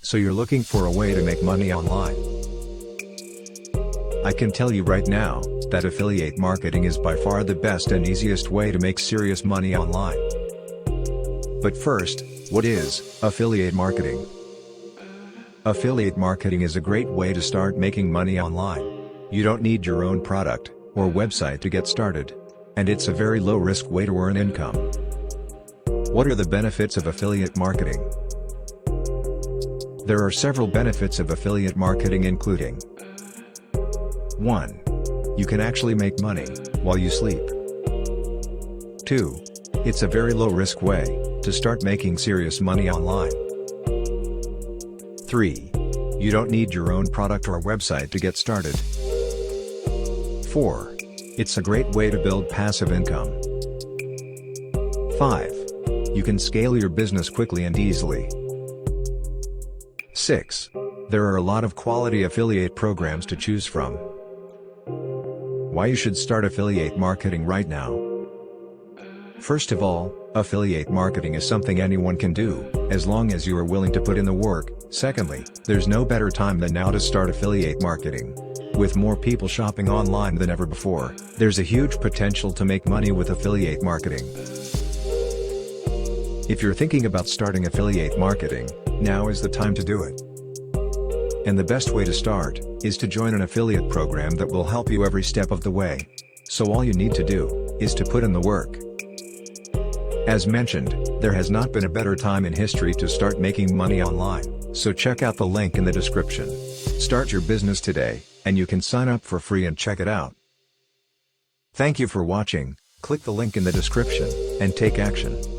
So you're looking for a way to make money online. I can tell you right now, that affiliate marketing is by far the best and easiest way to make serious money online. But first, what is affiliate marketing? Affiliate marketing is a great way to start making money online. You don't need your own product or website to get started. And it's a very low-risk way to earn income. What are the benefits of affiliate marketing? There are several benefits of affiliate marketing, including 1. You can actually make money while you sleep. 2. It's a very low-risk way to start making serious money online. 3. You don't need your own product or website to get started. 4. It's a great way to build passive income. 5. You can scale your business quickly and easily. 6. There are a lot of quality affiliate programs to choose from. Why you should start affiliate marketing right now? First of all, affiliate marketing is something anyone can do, as long as you are willing to put in the work. Secondly, there's no better time than now to start affiliate marketing. With more people shopping online than ever before, there's a huge potential to make money with affiliate marketing. If you're thinking about starting affiliate marketing, now is the time to do it. And the best way to start is to join an affiliate program that will help you every step of the way. So all you need to do is to put in the work. As mentioned, there has not been a better time in history to start making money online, so check out the link in the description. Start your business today, and you can sign up for free and check it out. Thank you for watching. Click the link in the description, and take action.